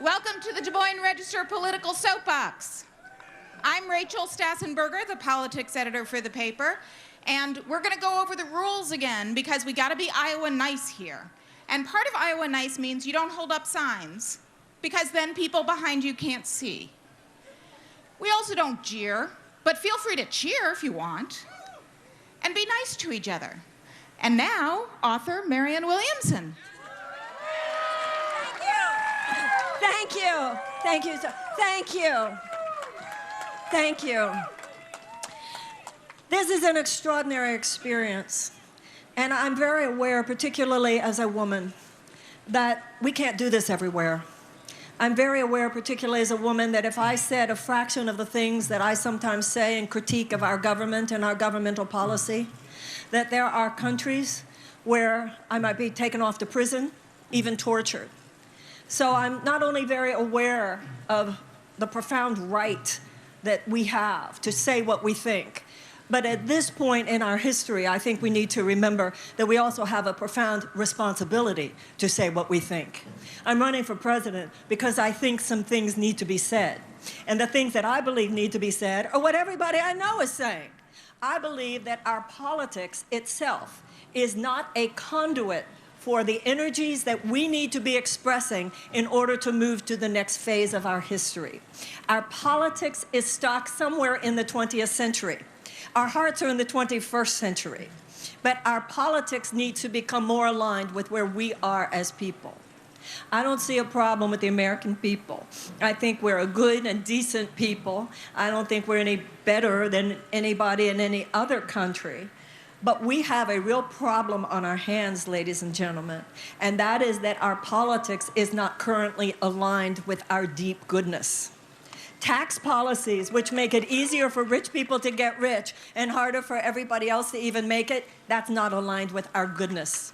Welcome to the Des Moines Register Political Soapbox. I'm Rachel Stassenberger, the politics editor for the paper, and we're going to go over the rules again because we got to be Iowa nice here. And part of Iowa nice means you don't hold up signs because then people behind you can't see. We also don't jeer, but feel free to cheer if you want. And be nice to each other. And now, author Marianne Williamson. Thank you. Thank you. Thank you. Thank you. This is an extraordinary experience. And I'm very aware, particularly as a woman, that we can't do this everywhere. I'm very aware, particularly as a woman, that if I said a fraction of the things that I sometimes say in critique of our government and our governmental policy, that there are countries where I might be taken off to prison, even tortured. So I'm not only very aware of the profound right that we have to say what we think, but at this point in our history, I think we need to remember that we also have a profound responsibility to say what we think. I'm running for president because I think some things need to be said. And the things that I believe need to be said are what everybody I know is saying. I believe that our politics itself is not a conduit for the energies that we need to be expressing in order to move to the next phase of our history. Our politics is stuck somewhere in the 20th century. Our hearts are in the 21st century. But our politics need to become more aligned with where we are as people. I don't see a problem with the American people. I think we're a good and decent people. I don't think we're any better than anybody in any other country. But we have a real problem on our hands, ladies and gentlemen, and that is that our politics is not currently aligned with our deep goodness. Tax policies which make it easier for rich people to get rich and harder for everybody else to even make it, that's not aligned with our goodness.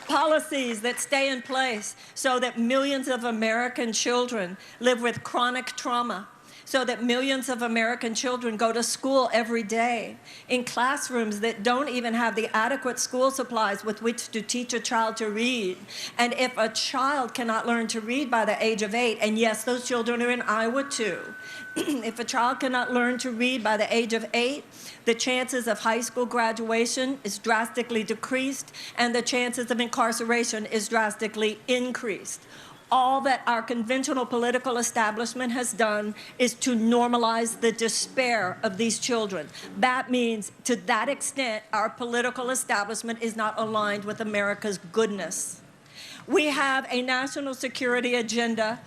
Policies that stay in place so that millions of American children live with chronic trauma, so that millions of American children go to school every day in classrooms that don't even have the adequate school supplies with which to teach a child to read. And if a child cannot learn to read by the age of 8, and yes, those children are in Iowa too, if a child cannot learn to read by the age of 8, the chances of high school graduation is drastically decreased, and the chances of incarceration is drastically increased. All that our conventional political establishment has done is to normalize the despair of these children. That means, to that extent, our political establishment is not aligned with America's goodness. We have a national security agenda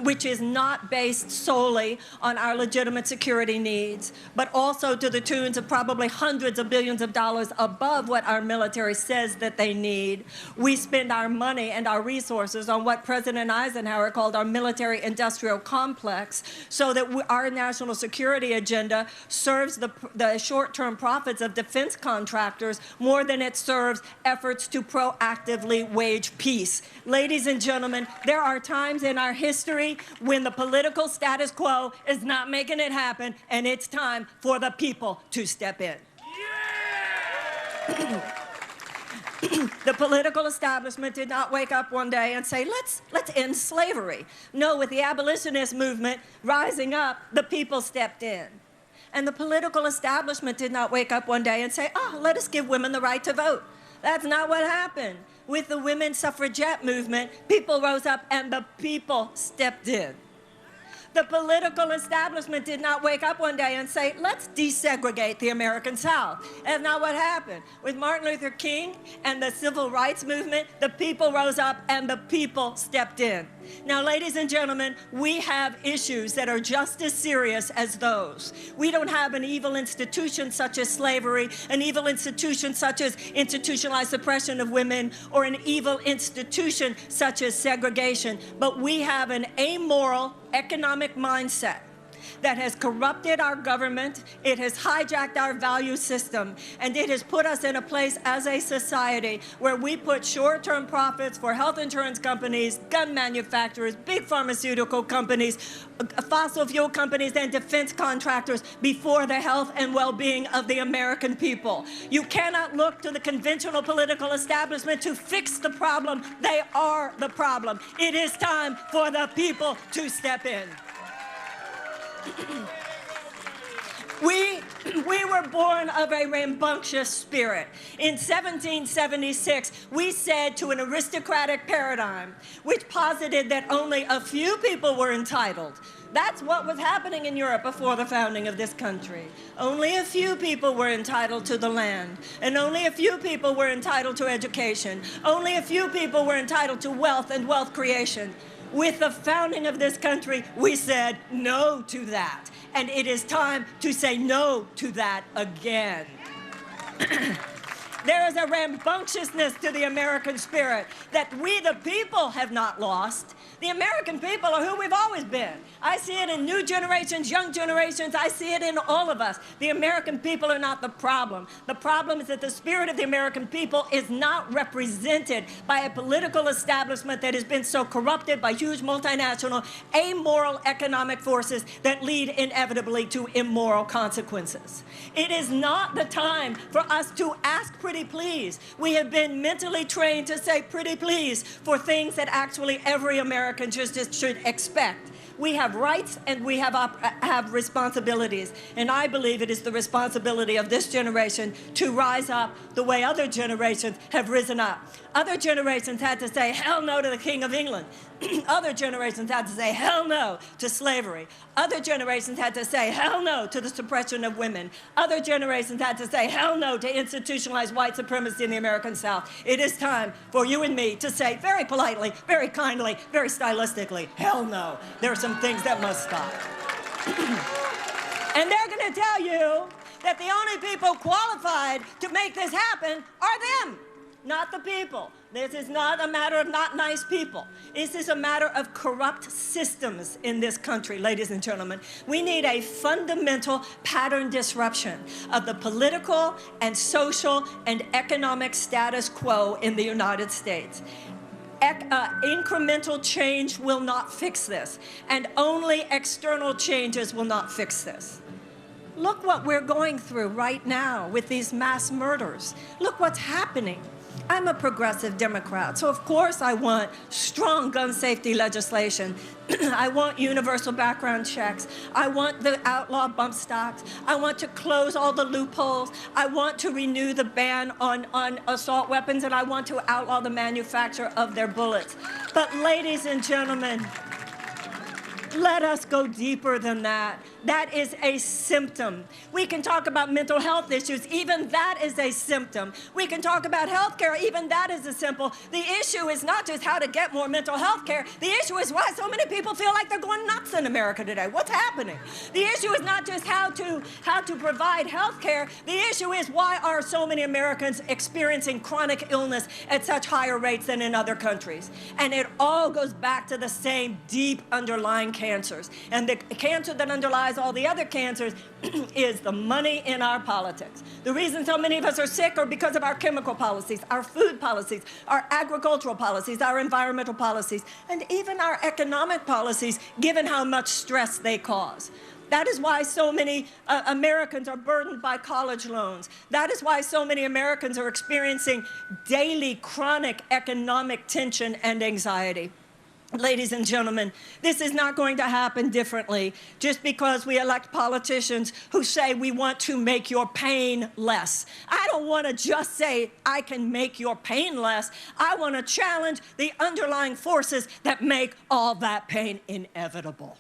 which is not based solely on our legitimate security needs, but also to the tunes of probably hundreds of billions of dollars above what our military says that they need. We spend our money and our resources on what President Eisenhower called our military-industrial complex, so that our national security agenda serves the short-term profits of defense contractors more than it serves efforts to proactively wage peace. Ladies and gentlemen, there are times in our history when the political status quo is not making it happen, and it's time for the people to step in. Yeah! The political establishment did not wake up one day and say, let's end slavery. No, with the abolitionist movement rising up, the people stepped in. And the political establishment did not wake up one day and say, let us give women the right to vote. That's not what happened. With the women's suffragette movement, people rose up and the people stepped in. The political establishment did not wake up one day and say, let's desegregate the American South. That's not what happened. With Martin Luther King and the civil rights movement, the people rose up and the people stepped in. Now, ladies and gentlemen, we have issues that are just as serious as those. We don't have an evil institution such as slavery, an evil institution such as institutionalized suppression of women, or an evil institution such as segregation, but we have an amoral economic mindset that has corrupted our government, it has hijacked our value system, and it has put us in a place as a society where we put short-term profits for health insurance companies, gun manufacturers, big pharmaceutical companies, fossil fuel companies, and defense contractors before the health and well-being of the American people. You cannot look to the conventional political establishment to fix the problem. They are the problem. It is time for the people to step in. We were born of a rambunctious spirit. In 1776, we said to an aristocratic paradigm, which posited that only a few people were entitled. That's what was happening in Europe before the founding of this country. Only a few people were entitled to the land, and only a few people were entitled to education. Only a few people were entitled to wealth and wealth creation. With the founding of this country, we said no to that. And it is time to say no to that again. There is a rambunctiousness to the American spirit that we, the people, have not lost. The American people are who we've always been. I see it in new generations, young generations. I see it in all of us. The American people are not the problem. The problem is that the spirit of the American people is not represented by a political establishment that has been so corrupted by huge multinational, amoral economic forces that lead inevitably to immoral consequences. It is not the time for us to ask pretty please. We have been mentally trained to say pretty please for things that actually every American just should expect. We have rights and we have responsibilities. And I believe it is the responsibility of this generation to rise up the way other generations have risen up. Other generations had to say hell no to the King of England. Other generations had to say hell no to slavery. Other generations had to say hell no to the suppression of women. Other generations had to say hell no to institutionalized white supremacy in the American South. It is time for you and me to say very politely, very kindly, very stylistically, hell no. There are some things that must stop. And they're going to tell you that the only people qualified to make this happen are them, not the people. This is not a matter of not nice people. This is a matter of corrupt systems in this country, ladies and gentlemen. We need a fundamental pattern disruption of the political and social and economic status quo in the United States. Incremental change will not fix this, and only external changes will not fix this. Look what we're going through right now with these mass murders. Look what's happening. I'm a progressive Democrat, so of course I want strong gun safety legislation. I want universal background checks. I want the outlaw bump stocks. I want to close all the loopholes. I want to renew the ban on assault weapons, and I want to outlaw the manufacture of their bullets. But ladies and gentlemen, let us go deeper than that. That is a symptom. We can talk about mental health issues. Even that is a symptom. We can talk about health care. Even that is a symptom. The issue is not just how to get more mental health care. The issue is why so many people feel like they're going nuts in America today. What's happening? The issue is not just how to provide health care. The issue is why are so many Americans experiencing chronic illness at such higher rates than in other countries? And it all goes back to the same deep underlying cancers. And the cancer that underlies all the other cancers is the money in our politics. The reason so many of us are sick are because of our chemical policies, our food policies, our agricultural policies, our environmental policies, and even our economic policies, given how much stress they cause. That is why so many Americans are burdened by college loans. That is why so many Americans are experiencing daily chronic economic tension and anxiety. Ladies and gentlemen, this is not going to happen differently just because we elect politicians who say we want to make your pain less. I don't want to just say I can make your pain less. I want to challenge the underlying forces that make all that pain inevitable.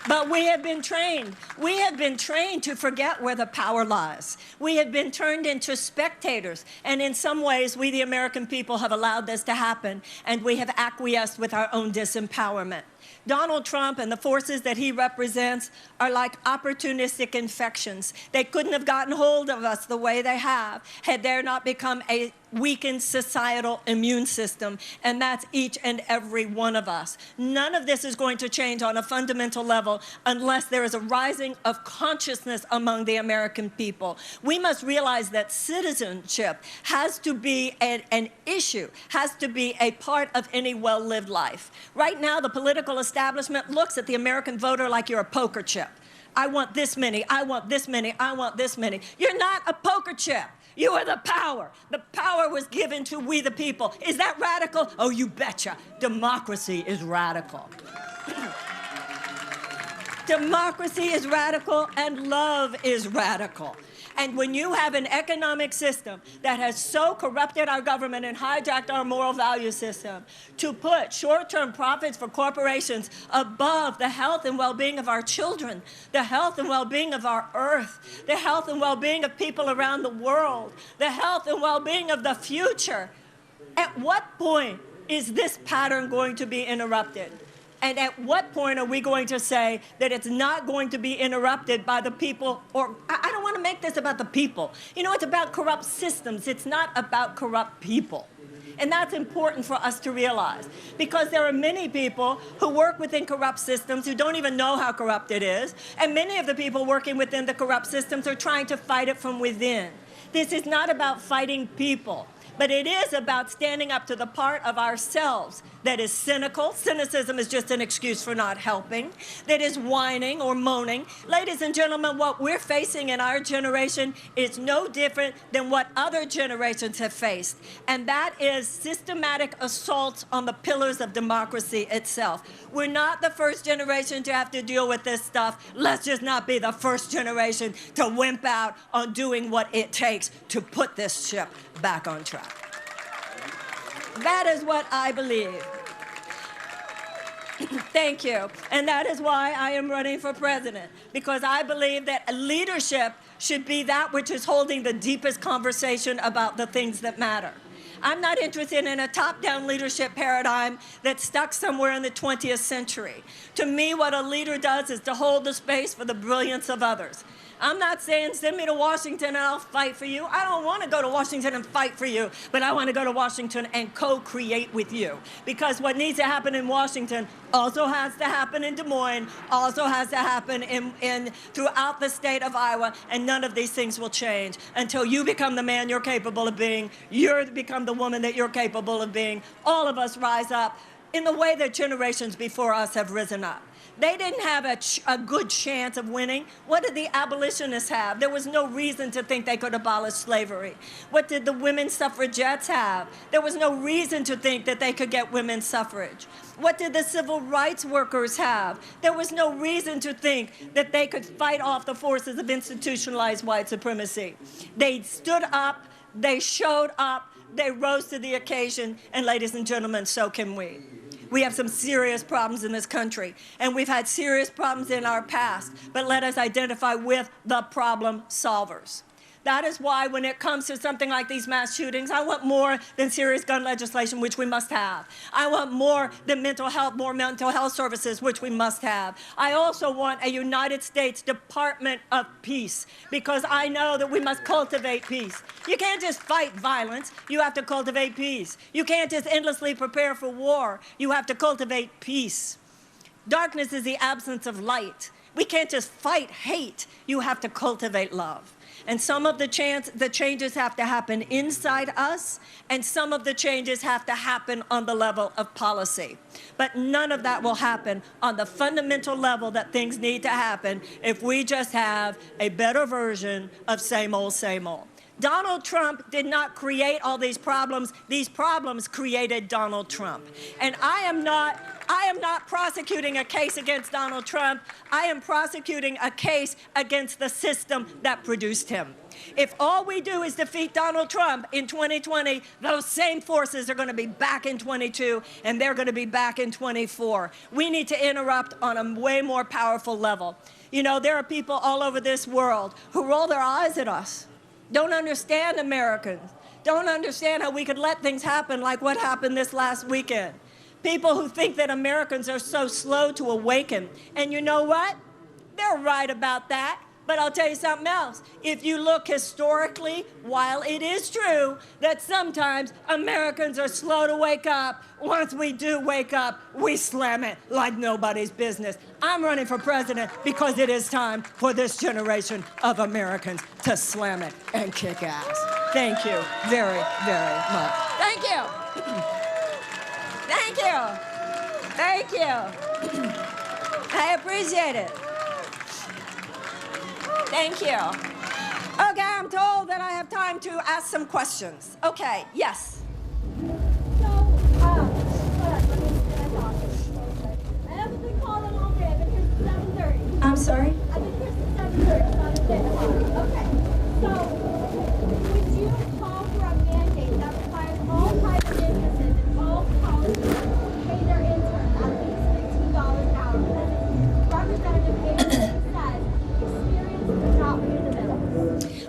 But we have been trained. We have been trained to forget where the power lies. We have been turned into spectators. And in some ways, we, the American people, have allowed this to happen. And we have acquiesced with our own disempowerment. Donald Trump and the forces that he represents are like opportunistic infections. They couldn't have gotten hold of us the way they have had there not become a weakened societal immune system, and that's each and every one of us. None of this is going to change on a fundamental level unless there is a rising of consciousness among the American people. We must realize that citizenship has to be an issue, has to be a part of any well-lived life. Right now, the political establishment looks at the American voter like you're a poker chip. I want this many, I want this many, I want this many. You're not a poker chip. You are the power. The power was given to we the people. Is that radical? Oh, you betcha. Democracy is radical. Democracy is radical and love is radical. And when you have an economic system that has so corrupted our government and hijacked our moral value system to put short-term profits for corporations above the health and well-being of our children, the health and well-being of our earth, the health and well-being of people around the world, the health and well-being of the future, at what point is this pattern going to be interrupted? And at what point are we going to say that it's not going to be interrupted by the people? Or I don't want to make this about the people. You know, it's about corrupt systems. It's not about corrupt people. And that's important for us to realize, because there are many people who work within corrupt systems who don't even know how corrupt it is. And many of the people working within the corrupt systems are trying to fight it from within. This is not about fighting people, but it is about standing up to the part of ourselves that is cynical. Cynicism is just an excuse for not helping. That is whining or moaning. Ladies and gentlemen, what we're facing in our generation is no different than what other generations have faced. And that is systematic assaults on the pillars of democracy itself. We're not the first generation to have to deal with this stuff. Let's just not be the first generation to wimp out on doing what it takes to put this ship back on track. That is what I believe. Thank you. And that is why I am running for president, because I believe that leadership should be that which is holding the deepest conversation about the things that matter. I'm not interested in a top-down leadership paradigm that's stuck somewhere in the 20th century. To me, what a leader does is to hold the space for the brilliance of others. I'm not saying send me to Washington and I'll fight for you. I don't want to go to Washington and fight for you, but I want to go to Washington and co-create with you. Because what needs to happen in Washington also has to happen in Des Moines, also has to happen throughout the state of Iowa, and none of these things will change until you become the man you're capable of being, you become the woman that you're capable of being. All of us rise up in the way that generations before us have risen up. They didn't have a good chance of winning. What did the abolitionists have? There was no reason to think they could abolish slavery. What did the women suffragettes have? There was no reason to think that they could get women's suffrage. What did the civil rights workers have? There was no reason to think that they could fight off the forces of institutionalized white supremacy. They stood up, they showed up, they rose to the occasion, and ladies and gentlemen, so can we. We have some serious problems in this country, and we've had serious problems in our past, but let us identify with the problem solvers. That is why when it comes to something like these mass shootings, I want more than serious gun legislation, which we must have. I want more than more mental health services, which we must have. I also want a United States Department of Peace, because I know that we must cultivate peace. You can't just fight violence. You have to cultivate peace. You can't just endlessly prepare for war. You have to cultivate peace. Darkness is the absence of light. We can't just fight hate. You have to cultivate love. And some of the changes have to happen inside us, and some of the changes have to happen on the level of policy. But none of that will happen on the fundamental level that things need to happen if we just have a better version of same old, same old. Donald Trump did not create all these problems. These problems created Donald Trump. And I am not prosecuting a case against Donald Trump. I am prosecuting a case against the system that produced him. If all we do is defeat Donald Trump in 2020, those same forces are going to be back in 22, and they're going to be back in 24. We need to interrupt on a way more powerful level. You know, there are people all over this world who roll their eyes at us, don't understand Americans, don't understand how we could let things happen like what happened this last weekend. People who think that Americans are so slow to awaken. And you know what? They're right about that. But I'll tell you something else. If you look historically, while it is true that sometimes Americans are slow to wake up, once we do wake up, we slam it like nobody's business. I'm running for president because it is time for this generation of Americans to slam it and kick ass. Thank you very, very much. Thank you. Thank you. Thank you. I appreciate it. Thank you. Okay, I'm told that I have time to ask some questions. Okay, yes. So, hold on, let me talk. I haven't been calling all day. I've been here since 7:30. I'm sorry? I've been here since 7:30, so I'm a bit hot. Okay. So, would you call for a mandate that requires all private businesses and all colleges to pay their interns at least $15 an hour? Because Representative Bailey says experience does not pay the bill.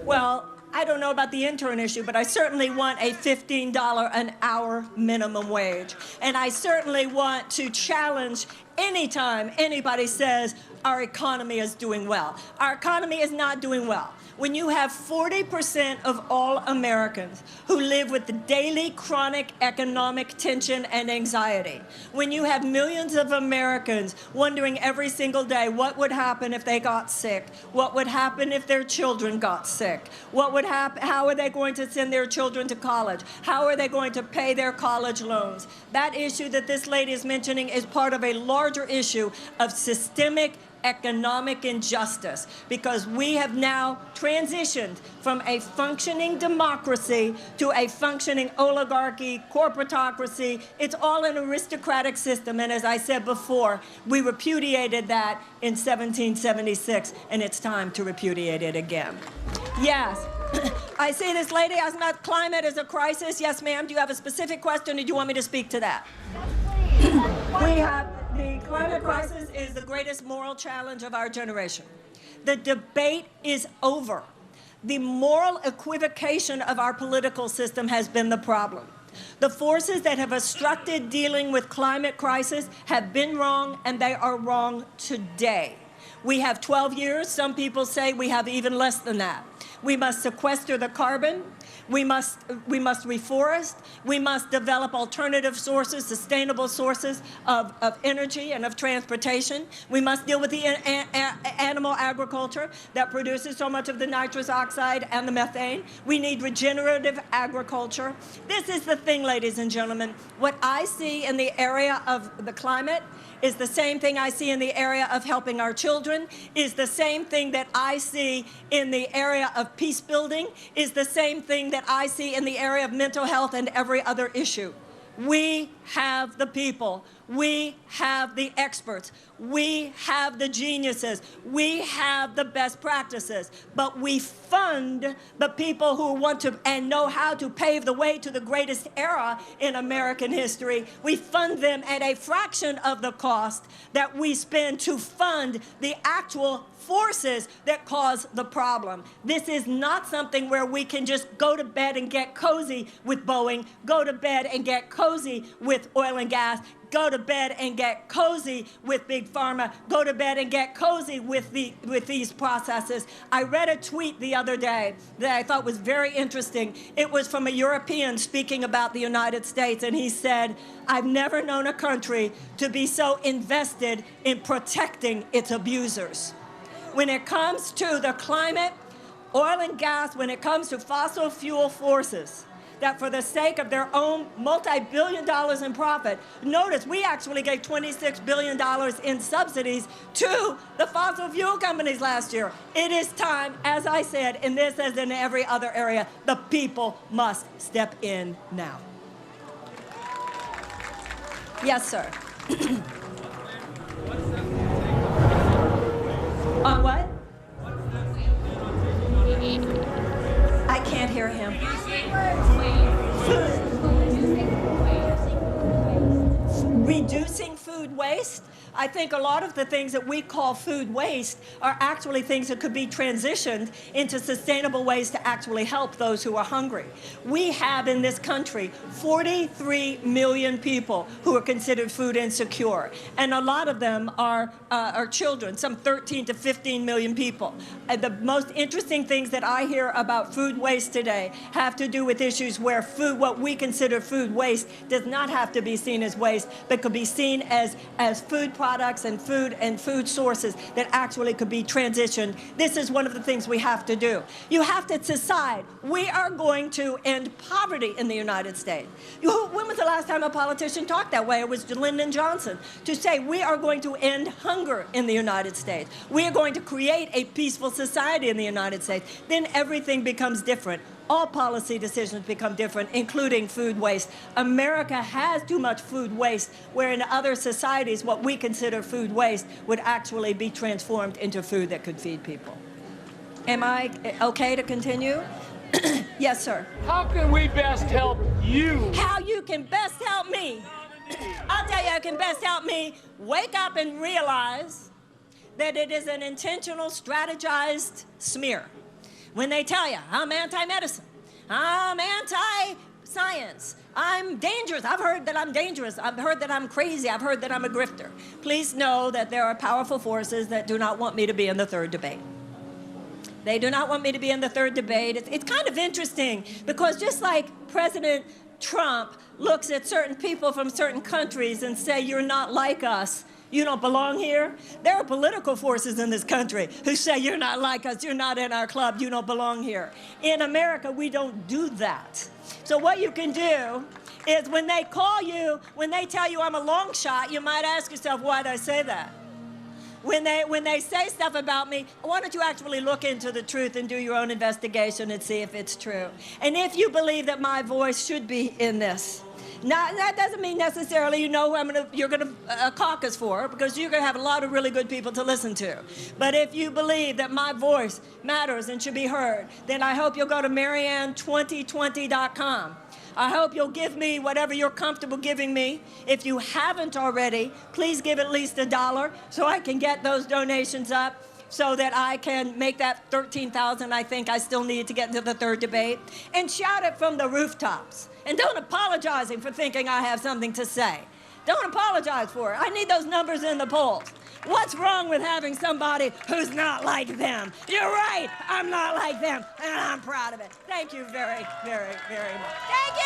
Well, I don't know about the intern issue, but I certainly want a $15 an hour minimum wage. And I certainly want to challenge anytime anybody says our economy is doing well. Our economy is not doing well. When you have 40% of all Americans who live with the daily chronic economic tension and anxiety, when you have millions of Americans wondering every single day what would happen if they got sick, what would happen if their children got sick, what would happen, how are they going to send their children to college, how are they going to pay their college loans. That issue that this lady is mentioning is part of a larger issue of systemic economic injustice, because we have now transitioned from a functioning democracy to a functioning oligarchy, corporatocracy. It's all an aristocratic system, and as I said before, we repudiated that in 1776, and it's time to repudiate it again. Yes. I see this lady asked about climate as a crisis. Yes, ma'am. Do you have a specific question, or do you want me to speak to that? Yes, please. We have the climate crisis is the greatest moral challenge of our generation. The debate is over. The moral equivocation of our political system has been the problem. The forces that have obstructed dealing with climate crisis have been wrong, and they are wrong today. We have 12 years. Some people say we have even less than that. We must sequester the carbon. We must reforest. We must develop alternative sources, sustainable sources of energy and of transportation. We must deal with the animal agriculture that produces so much of the nitrous oxide and the methane. We need regenerative agriculture. This is the thing, ladies and gentlemen. What I see in the area of the climate is the same thing I see in the area of helping our children, is the same thing that I see in the area of peace building, is the same thing that I see in the area of mental health and every other issue. We have the people. We have the experts. We have the geniuses. We have the best practices. But we fund the people who want to and know how to pave the way to the greatest era in American history. We fund them at a fraction of the cost that we spend to fund the actual forces that cause the problem. This is not something where we can just go to bed and get cozy with Boeing, go to bed and get cozy with oil and gas, go to bed and get cozy with Big Pharma, go to bed and get cozy with these processes. I read a tweet the other day that I thought was very interesting. It was from a European speaking about the United States, and he said, "I've never known a country to be so invested in protecting its abusers." When it comes to the climate, oil and gas, when it comes to fossil fuel forces, that for the sake of their own multi-billion dollars in profit, notice we actually gave $26 billion in subsidies to the fossil fuel companies last year. It is time, as I said, in this as in every other area, the people must step in now. Yes, sir. On what? I can't hear him. Reducing fixing food waste. I think a lot of the things that we call food waste are actually things that could be transitioned into sustainable ways to actually help those who are hungry. We have in this country 43 million people who are considered food insecure, and a lot of them are children, some 13 to 15 million people. And the most interesting things that I hear about food waste today have to do with issues where food, what we consider food waste, does not have to be seen as waste, but could be seen as food products and food sources that actually could be transitioned. This is one of the things we have to do. You have to decide, we are going to end poverty in the United States. When was the last time a politician talked that way? It was Lyndon Johnson, to say we are going to end hunger in the United States. We are going to create a peaceful society in the United States. Then everything becomes different. All policy decisions become different, including food waste. America has too much food waste, where in other societies, what we consider food waste would actually be transformed into food that could feed people. Am I okay to continue? Yes, sir. How can we best help you? How you can best help me? I'll tell you how you can best help me. Wake up and realize that it is an intentional, strategized smear. When they tell you, I'm anti-medicine, I'm anti-science, I'm dangerous. I've heard that I'm dangerous. I've heard that I'm crazy. I've heard that I'm a grifter. Please know that there are powerful forces that do not want me to be in the third debate. They do not want me to be in the third debate. It's kind of interesting because just like President Trump looks at certain people from certain countries and say, you're not like us, you don't belong here. There are political forces in this country who say, you're not like us, you're not in our club, you don't belong here. In America, we don't do that. So what you can do is when they call you, when they tell you I'm a long shot, you might ask yourself, why did I say that? When they say stuff about me, why don't you actually look into the truth and do your own investigation and see if it's true? And if you believe that my voice should be in this, now, that doesn't mean necessarily you know who you're going to caucus for, because you're going to have a lot of really good people to listen to. But if you believe that my voice matters and should be heard, then I hope you'll go to Marianne2020.com. I hope you'll give me whatever you're comfortable giving me. If you haven't already, please give at least $1 so I can get those donations up, so that I can make that 13,000 I think I still need to get into the third debate, and shout it from the rooftops. And don't apologize for thinking I have something to say. Don't apologize for it. I need those numbers in the polls. What's wrong with having somebody who's not like them? You're right, I'm not like them, and I'm proud of it. Thank you very, very, very much. Thank you.